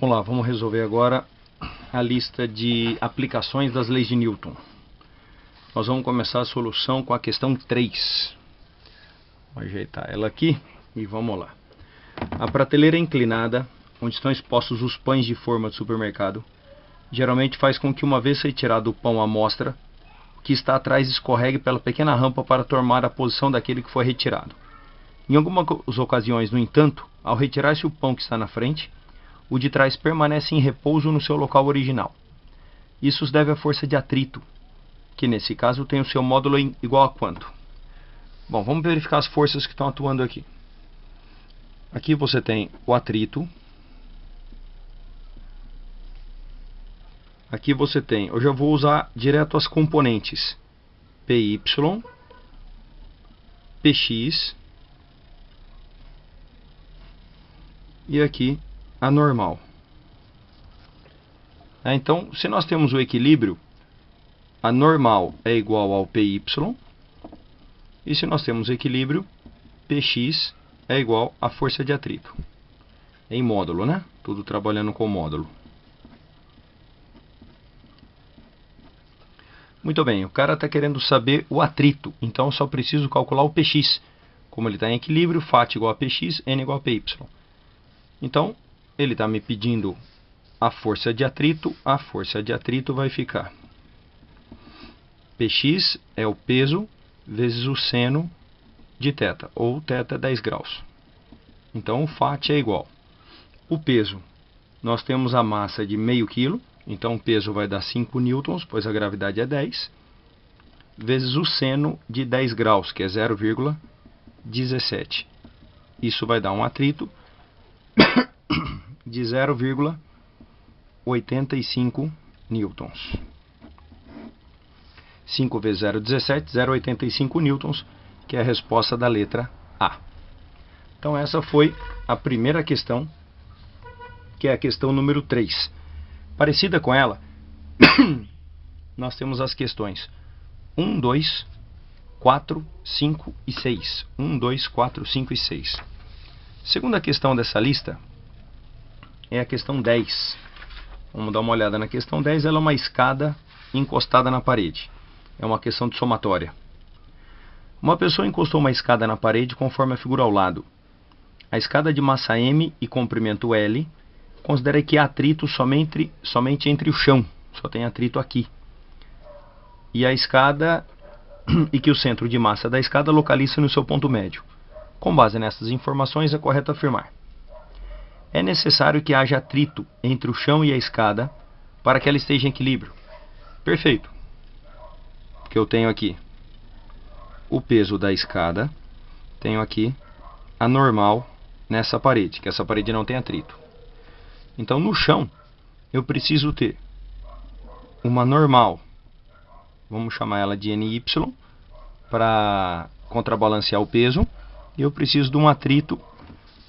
Vamos lá, vamos resolver agora a lista de aplicações das leis de Newton. Nós vamos começar a solução com a questão 3. Vou ajeitar ela aqui e vamos lá. A prateleira inclinada, onde estão expostos os pães de forma de supermercado, geralmente faz com que, uma vez retirado o pão à mostra, o que está atrás escorregue pela pequena rampa para tomar a posição daquele que foi retirado. Em algumas ocasiões, no entanto, ao retirar-se o pão que está na frente, o de trás permanece em repouso no seu local original. Isso se deve à força de atrito, que nesse caso tem o seu módulo igual a quanto? Bom, vamos verificar as forças que estão atuando aqui. Aqui você tem o atrito. Aqui você tem, eu já vou usar direto as componentes PY, PX e aqui a normal. Então, se nós temos o equilíbrio, a normal é igual ao PY, e se nós temos equilíbrio, PX é igual à força de atrito. Em módulo, né? Tudo trabalhando com módulo. Muito bem, o cara está querendo saber o atrito, então eu só preciso calcular o PX. Como ele está em equilíbrio, Φ igual a PX, N igual a PY. Então, ele está me pedindo a força de atrito vai ficar Px é o peso vezes o seno de θ, ou θ é 10 graus. Então, o Φ é igual. O peso, nós temos a massa de meio quilo, então o peso vai dar 5 newtons, pois a gravidade é 10, vezes o seno de 10 graus, que é 0,17. Isso vai dar um atrito de 0,85 newtons. 5 vezes 0,17, 0,85 newtons, que é a resposta da letra A. Então essa foi a primeira questão, que é a questão número 3. Parecida com ela, nós temos as questões 1, 2, 4, 5 e 6. 1, 2, 4, 5 e 6. Segunda questão dessa lista é a questão 10. Vamos dar uma olhada na questão 10. Ela é uma escada encostada na parede. É uma questão de somatória. Uma pessoa encostou uma escada na parede conforme a figura ao lado. A escada de massa M e comprimento L, considere que há atrito somente entre o chão. Só tem atrito aqui. E a escada, e que o centro de massa da escada localiza no seu ponto médio. Com base nessas informações, é correto afirmar: é necessário que haja atrito entre o chão e a escada para que ela esteja em equilíbrio. Perfeito. Porque eu tenho aqui o peso da escada, tenho aqui a normal nessa parede, que essa parede não tem atrito. Então, no chão, eu preciso ter uma normal, vamos chamar ela de NY, para contrabalancear o peso, e eu preciso de um atrito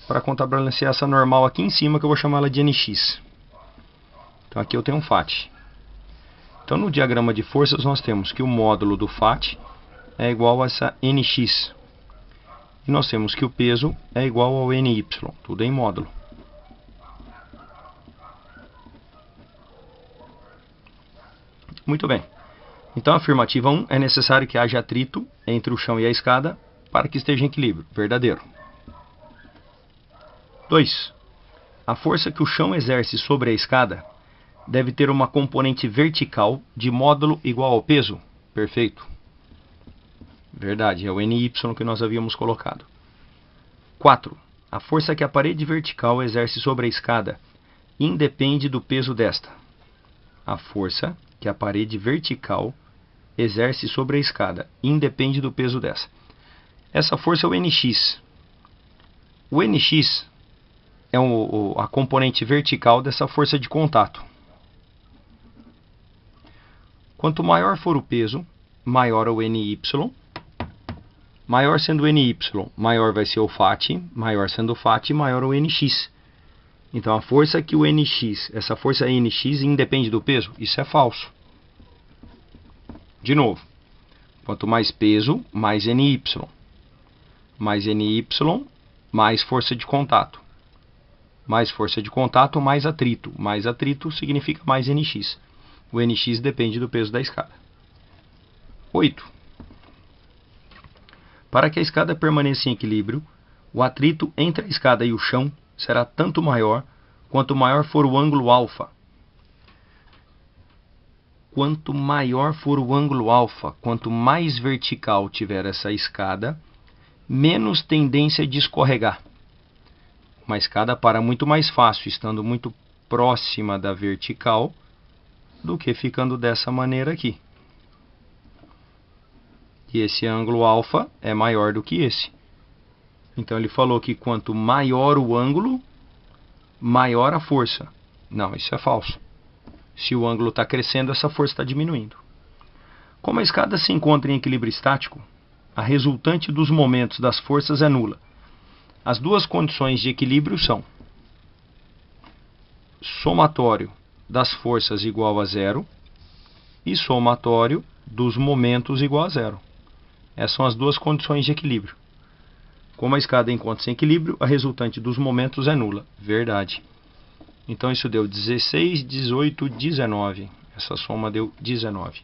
para contrabalancear essa normal aqui em cima, que eu vou chamar ela de NX. Então aqui eu tenho um Φ. Então no diagrama de forças nós temos que o módulo do Φ é igual a essa NX. E nós temos que o peso é igual ao NY, tudo em módulo. Muito bem. Então a afirmativa 1, é necessário que haja atrito entre o chão e a escada para que esteja em equilíbrio. Verdadeiro. 2. A força que o chão exerce sobre a escada deve ter uma componente vertical de módulo igual ao peso. Perfeito. Verdade, é o NY que nós havíamos colocado. 4. A força que a parede vertical exerce sobre a escada independe do peso desta. A força que a parede vertical exerce sobre a escada independe do peso dessa. Essa força é o NX. O NX é a componente vertical dessa força de contato. Quanto maior for o peso, maior é o NY. Maior sendo o NY, maior vai ser o Φ. Maior sendo o Φ, maior o NX. Então a força que o NX, essa força NX independe do peso? Isso é falso. De novo, quanto mais peso, mais NY. Mais NY, mais força de contato. Mais força de contato, mais atrito. Mais atrito significa mais NX. O NX depende do peso da escada. 8. Para que a escada permaneça em equilíbrio, o atrito entre a escada e o chão será tanto maior quanto maior for o ângulo alfa. Quanto maior for o ângulo alfa, quanto mais vertical tiver essa escada, menos tendência de escorregar. Uma escada para muito mais fácil, estando muito próxima da vertical, do que ficando dessa maneira aqui. E esse ângulo alfa é maior do que esse. Então ele falou que quanto maior o ângulo, maior a força. Não, isso é falso. Se o ângulo está crescendo, essa força está diminuindo. Como a escada se encontra em equilíbrio estático, a resultante dos momentos das forças é nula. As duas condições de equilíbrio são somatório das forças igual a zero e somatório dos momentos igual a zero. Essas são as duas condições de equilíbrio. Como a escada encontra-se em equilíbrio, a resultante dos momentos é nula. Verdade. Então isso deu 16, 18, 19. Essa soma deu 19.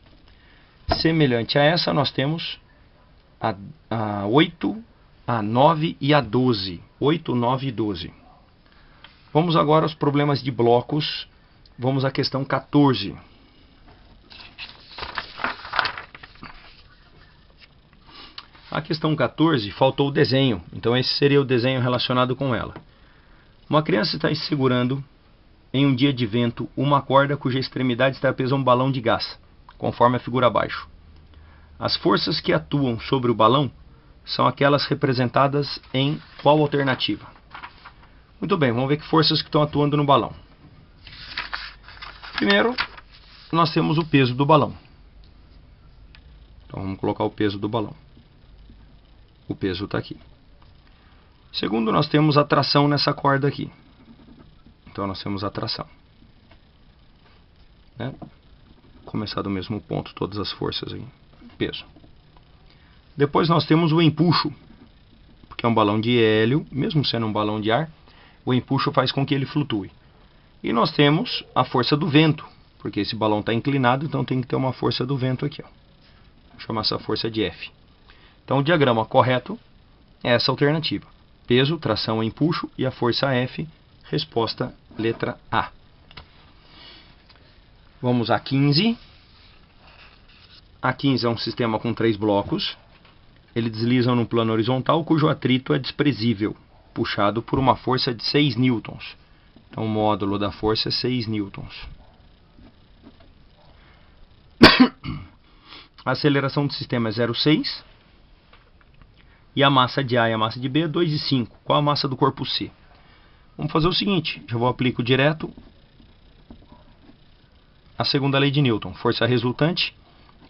Semelhante a essa, nós temos a 8, a 9 e a 12. 8, 9 e 12. Vamos agora aos problemas de blocos. Vamos à questão 14. A questão 14 faltou o desenho, então esse seria o desenho relacionado com ela. Uma criança está segurando em um dia de vento uma corda cuja extremidade está presa a um balão de gás, conforme a figura abaixo. As forças que atuam sobre o balão são aquelas representadas em qual alternativa? Muito bem, vamos ver que forças que estão atuando no balão. Primeiro, nós temos o peso do balão. Então vamos colocar o peso do balão. O peso está aqui. Segundo, nós temos a tração nessa corda aqui. Então nós temos a tração. Né? Começar do mesmo ponto, todas as forças aqui. Peso. Depois nós temos o empuxo, porque é um balão de hélio, mesmo sendo um balão de ar, o empuxo faz com que ele flutue. E nós temos a força do vento, porque esse balão está inclinado, então tem que ter uma força do vento aqui. Ó. Vou chamar essa força de F. Então o diagrama correto é essa alternativa. Peso, tração, empuxo e a força F, resposta letra A. Vamos a 15. A 15 é um sistema com 3 blocos. Eles deslizam no plano horizontal, cujo atrito é desprezível, puxado por uma força de 6 newtons. Então o módulo da força é 6 newtons. A aceleração do sistema é 0,6. E a massa de A e a massa de B é 2,5. Qual a massa do corpo C? Vamos fazer o seguinte, já vou aplicar direto a segunda lei de Newton. Força resultante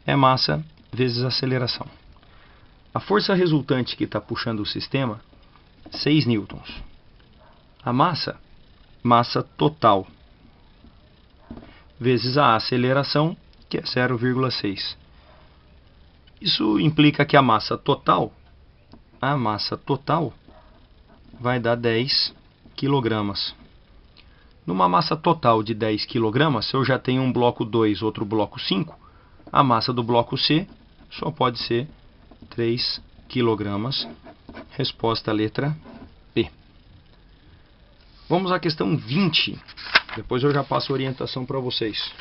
é massa vezes aceleração. A força resultante que está puxando o sistema, 6 newtons. A massa, massa total, vezes a aceleração, que é 0,6. Isso implica que a massa total vai dar 10 kg. Numa massa total de 10 kg, se eu já tenho um bloco 2, outro bloco 5, a massa do bloco C só pode ser 3 kg. Resposta letra B. Vamos à questão 20. Depois eu já passo a orientação para vocês.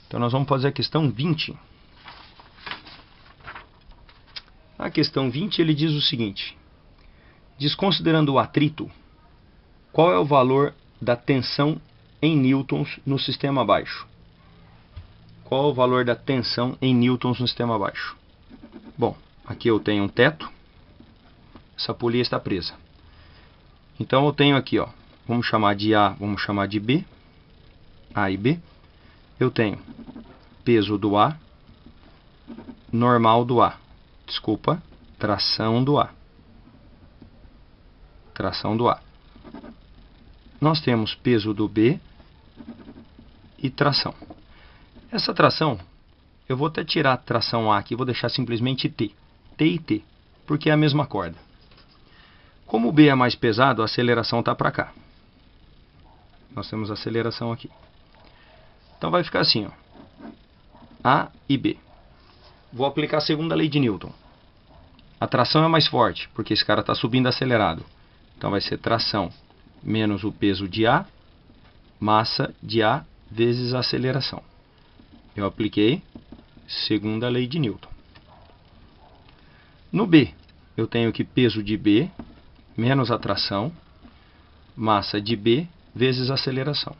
Então nós vamos fazer a questão 20. A questão 20 ele diz o seguinte: desconsiderando o atrito, qual é o valor da tensão em newtons no sistema abaixo? Qual é o valor da tensão em newtons no sistema abaixo? Bom, aqui eu tenho um teto, essa polia está presa. Então eu tenho aqui, ó, vamos chamar de A, vamos chamar de B, A e B. Eu tenho peso do A, normal do A. Desculpa, tração do A. Tração do A. Nós temos peso do B e tração. Essa tração, eu vou até tirar a tração A aqui, vou deixar simplesmente T. T e T, porque é a mesma corda. Como o B é mais pesado, a aceleração está para cá. Nós temos a aceleração aqui. Então vai ficar assim, ó. A e B. Vou aplicar a segunda lei de Newton. A tração é mais forte, porque esse cara está subindo acelerado. Então vai ser tração menos o peso de A, massa de A vezes a aceleração. Eu apliquei segunda lei de Newton. No B, eu tenho que peso de B menos a tração, massa de B vezes a aceleração.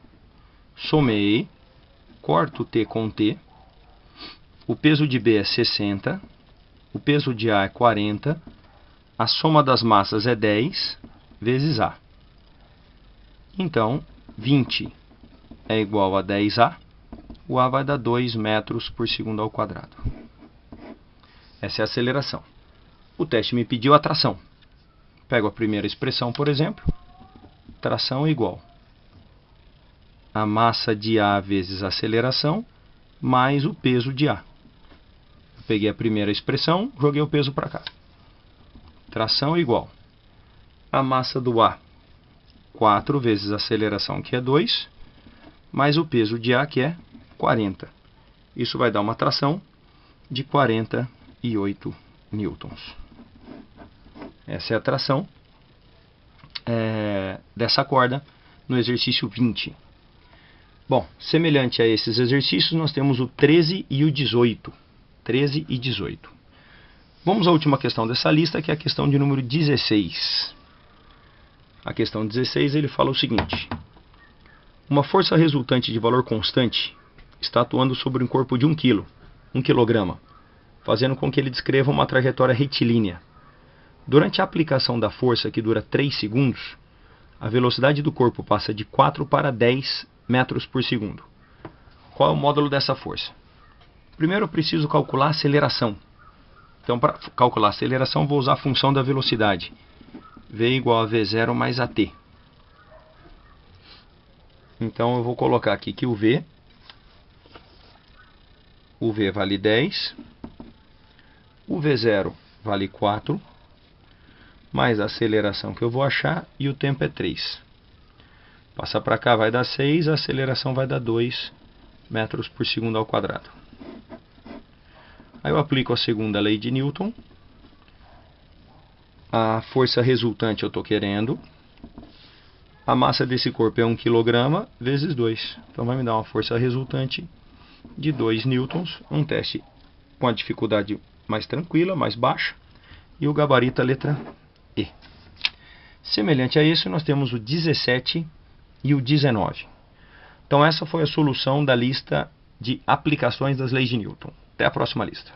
Somei, corto T com T. O peso de B é 60, o peso de A é 40, a soma das massas é 10 vezes A. Então, 20 é igual a 10A, o A vai dar 2 metros por segundo ao quadrado. Essa é a aceleração. O teste me pediu a tração. Pego a primeira expressão, por exemplo, tração igual a massa de A vezes a aceleração, mais o peso de A. Eu peguei a primeira expressão, joguei o peso para cá. Tração igual a massa do A, 4 vezes a aceleração, que é 2, mais o peso de A, que é 40. Isso vai dar uma tração de 48 newtons. Essa é a tração dessa corda no exercício 20. Bom, semelhante a esses exercícios, nós temos o 13 e o 18. 13 e 18. Vamos à última questão dessa lista, que é a questão de número 16. A questão 16, ele fala o seguinte: uma força resultante de valor constante está atuando sobre um corpo de 1 kg, fazendo com que ele descreva uma trajetória retilínea. Durante a aplicação da força, que dura 3 segundos, a velocidade do corpo passa de 4 para 10 metros por segundo. Qual é o módulo dessa força? Primeiro eu preciso calcular a aceleração. Então, para calcular a aceleração, vou usar a função da velocidade. V igual a V0 mais AT. Então, eu vou colocar aqui que o V vale 10, o V0 vale 4, mais a aceleração que eu vou achar, e o tempo é 3. Passar para cá vai dar 6, a aceleração vai dar 2 metros por segundo ao quadrado. Aí eu aplico a segunda lei de Newton. A força resultante eu estou querendo. A massa desse corpo é 1 kg vezes 2. Então vai me dar uma força resultante de 2 newtons. Um teste com a dificuldade mais tranquila, mais baixa. E o gabarito a letra E. Semelhante a isso, nós temos o 17 e o 19. Então essa foi a solução da lista de aplicações das leis de Newton. Até a próxima lista.